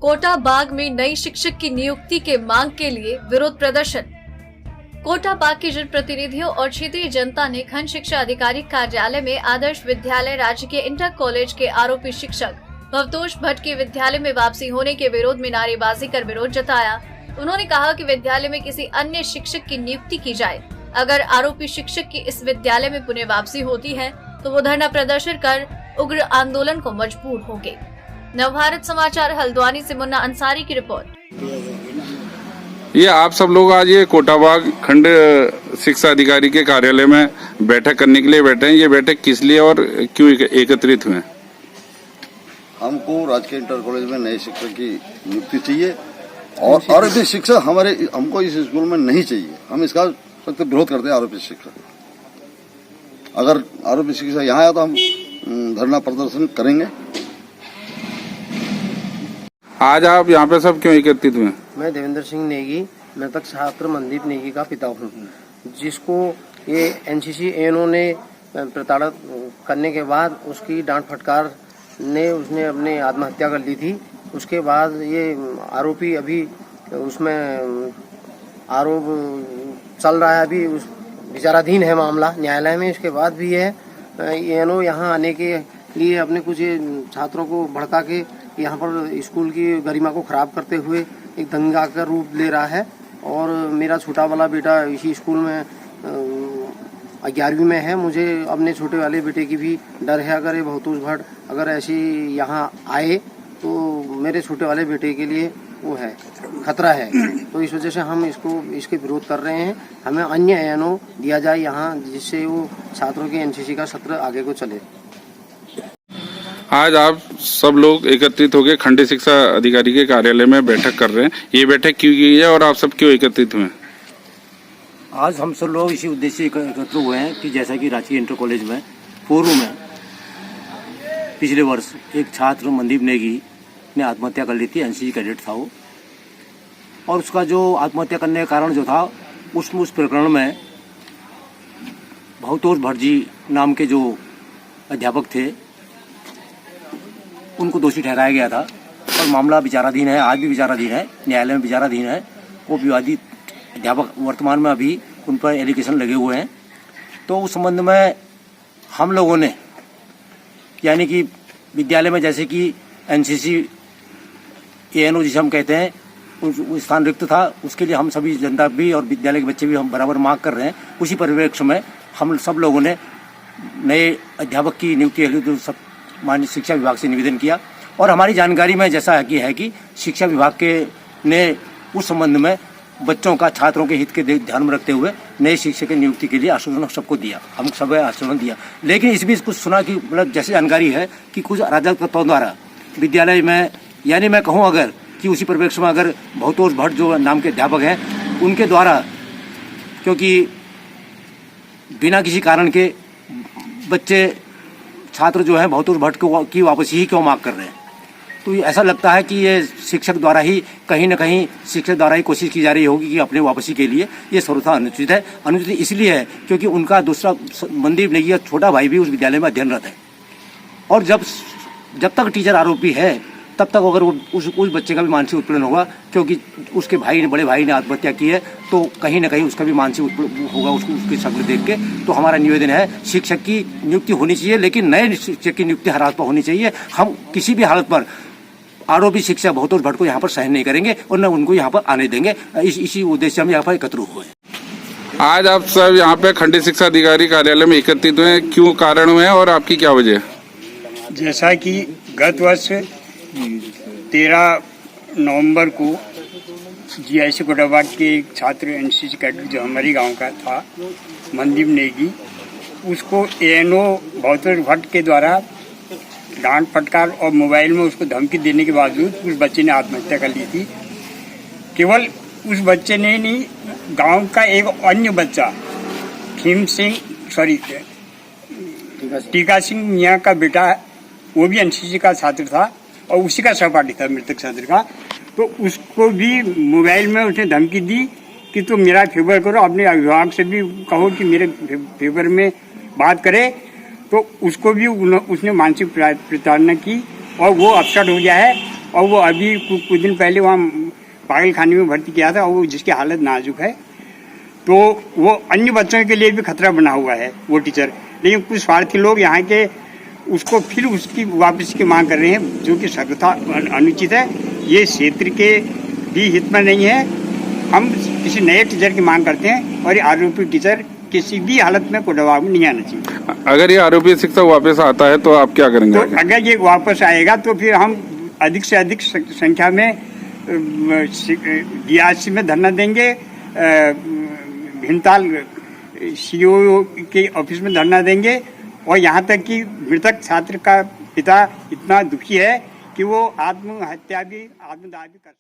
कोटा बाग में नई शिक्षक की नियुक्ति के मांग के लिए विरोध प्रदर्शन। कोटा बाग के जनप्रतिनिधियों और क्षेत्रीय जनता ने खंड शिक्षा अधिकारी कार्यालय में आदर्श विद्यालय राजकीय इंटर कॉलेज के आरोपी शिक्षक भवतोष भट्ट के विद्यालय में वापसी होने के विरोध में नारेबाजी कर विरोध जताया। उन्होंने कहा कि विद्यालय में किसी अन्य शिक्षक की नियुक्ति की जाए। अगर आरोपी शिक्षक की इस विद्यालय में पुनः वापसी होती है तो वो धरना प्रदर्शन कर उग्र आंदोलन को मजबूर होंगे। नवभारत समाचार हल्द्वानी से मुन्ना अंसारी की रिपोर्ट। ये आप सब लोग आज ये कोटाबाग खंड शिक्षा अधिकारी के कार्यालय में बैठक करने के लिए बैठे हैं। ये बैठक किस लिए और क्यों एकत्रित हुए? हमको राजकीय इंटर कॉलेज में नए शिक्षक की नियुक्ति चाहिए और आरोपी शिक्षक हमको इस स्कूल में नहीं चाहिए। हम इसका सख्त विरोध करते हैं। आरोपी शिक्षक अगर आरोपी शिक्षक यहाँ आया तो हम धरना प्रदर्शन करेंगे। आज आप यहाँ पे सब क्यों एकत्रित हुए? मैं देवेंद्र सिंह नेगी, मृतक छात्र मनदीप नेगी का पिता हूँ, जिसको ये एनसीसी एएनओ ने प्रताड़ित करने के बाद उसकी डांट फटकार ने उसने अपने आत्महत्या कर ली थी। उसके बाद ये आरोपी अभी उसमें आरोप चल रहा है, अभी उस विचाराधीन है मामला न्यायालय में। इसके बाद भी ये एएनओ यहाँ आने के लिए अपने कुछ छात्रों को भड़का के यहाँ पर स्कूल की गरिमा को खराब करते हुए एक दंगा का रूप ले रहा है। और मेरा छोटा वाला बेटा इसी स्कूल में 11वीं में है। मुझे अपने छोटे वाले बेटे की भी डर है। अगर ये भवतोष भट्ट अगर ऐसी यहाँ आए तो मेरे छोटे वाले बेटे के लिए वो है खतरा है। तो इस वजह से हम इसके विरोध कर रहे हैं। हमें अन्य एएनओ दिया जाए यहाँ, जिससे वो छात्रों के एनसीसी का सत्र आगे को चले। आज आप सब लोग एकत्रित होकर खंड शिक्षा अधिकारी के कार्यालय में बैठक कर रहे हैं। ये बैठक क्यों की है और आप सब क्यों एकत्रित हुए? आज हम सब लोग इसी उद्देश्य से एकत्र हुए हैं कि जैसा कि राजकीय इंटर कॉलेज में पूर्व में पिछले वर्ष एक छात्र मनदीप नेगी ने आत्महत्या कर ली थी। एनसीसी कैडेट था वो, और उसका जो आत्महत्या करने का कारण जो था उस प्रकरण में भवतोष भट्ट जी नाम के जो अध्यापक थे उनको दोषी ठहराया गया था। और मामला विचाराधीन है, आज भी विचाराधीन है, न्यायालय में विचाराधीन है। वो विवादित अध्यापक वर्तमान में अभी उन पर एलिगेशन लगे हुए हैं। तो उस संबंध में हम लोगों ने यानी कि विद्यालय में जैसे कि एनसीसी एएनओ जिसे हम कहते हैं उस स्थान रिक्त था, उसके लिए हम सभी जनता भी और विद्यालय के बच्चे भी हम बराबर मांग कर रहे हैं। उसी परिप्रेक्ष्य में हम सब लोगों ने नए अध्यापक की नियुक्ति के लिए सब माननीय शिक्षा विभाग से निवेदन किया। और हमारी जानकारी में जैसा है कि शिक्षा विभाग के ने उस संबंध में बच्चों का छात्रों के हित के ध्यान में रखते हुए नए शिक्षक की नियुक्ति के लिए आश्वासन सबको दिया। हम सब आश्वासन दिया, लेकिन इस बीच कुछ सुना कि मतलब जैसे जानकारी है कि कुछ अराजक तत्वों द्वारा विद्यालय में, यानी मैं कहूँ अगर कि उसी परिप्रेक्ष्य में अगर भवतोष भट्ट जो नाम के अध्यापक हैं उनके द्वारा, क्योंकि बिना किसी कारण के बच्चे छात्र जो है भवतोष भट्ट की वापसी ही क्यों मांग कर रहे हैं, तो ऐसा लगता है कि ये शिक्षक द्वारा ही कहीं न कहीं शिक्षक द्वारा ही कोशिश की जा रही होगी कि अपने वापसी के लिए। ये सर्वथा अनुचित है। अनुचित इसलिए है क्योंकि उनका दूसरा मनदीप नेगी का छोटा भाई भी उस विद्यालय में अध्ययनरत है। और जब तक टीचर आरोपी है तब तक अगर उस बच्चे का भी मानसिक उत्पीड़न होगा, क्योंकि उसके बड़े भाई ने आत्महत्या की है, तो कहीं ना कहीं उसका भी मानसिक उत्पीड़न होगा उसकी शक्ल देख के। तो हमारा निवेदन है शिक्षक की नियुक्ति होनी चाहिए, लेकिन नए शिक्षक की नियुक्ति हर हालत पर होनी चाहिए। हम किसी भी हालत पर आरोपी शिक्षक भवतोष भट्ट को यहाँ पर सहन नहीं करेंगे और न उनको यहाँ पर आने देंगे। इसी उद्देश्य हम यहाँ पर एकत्र हुए। आज आप सब यहाँ पे खंड शिक्षा अधिकारी कार्यालय में एकत्रित हुए हैं, क्यों कारण हुए हैं और आपकी क्या वजह? जैसा कि गत वर्ष 13 नवंबर को जीआईसी कोटाबाग के एक छात्र एनसीसी कैडेट जो हमारे गांव का था मनदीप नेगी, उसको एएनओ भवतोष भट्ट के द्वारा डांट फटकार और मोबाइल में उसको धमकी देने के बावजूद उस बच्चे ने आत्महत्या कर ली थी। केवल उस बच्चे ने नहीं, गांव का एक अन्य बच्चा टीका सिंह मियाँ का बेटा, वो भी एनसीसी का छात्र था और उसी का सहपाठी था मृतक छात्र का। तो उसको भी मोबाइल में उसने धमकी दी कि तुम मेरा फेवर करो, अपने अभिभावक से भी कहो कि मेरे फेवर में बात करे। तो उसको भी उसने मानसिक प्रताड़ना की और वो अपसेट हो गया है और वो अभी कुछ दिन पहले वहाँ पागल खाने में भर्ती किया था, और वो जिसकी हालत नाजुक है। तो वो अन्य बच्चों के लिए भी खतरा बना हुआ है वो टीचर। लेकिन कुछ स्वार्थी लोग यहाँ के उसको फिर उसकी वापसी की मांग कर रहे हैं, जो कि सर्वथा अनुचित है। ये क्षेत्र के भी हित में नहीं है। हम किसी नए टीचर की मांग करते हैं, और ये आरोपी टीचर किसी भी हालत में कोटाबाग में नहीं आना चाहिए। अगर ये आरोपी शिक्षक वापस आता है तो आप क्या करेंगे? तो अगर ये वापस आएगा तो फिर हम अधिक से अधिक संख्या में DRC में धरना देंगे, भीमताल CO के ऑफिस में धरना देंगे, और यहाँ तक कि मृतक छात्र का पिता इतना दुखी है कि वो आत्मदाह भी कर सकता है।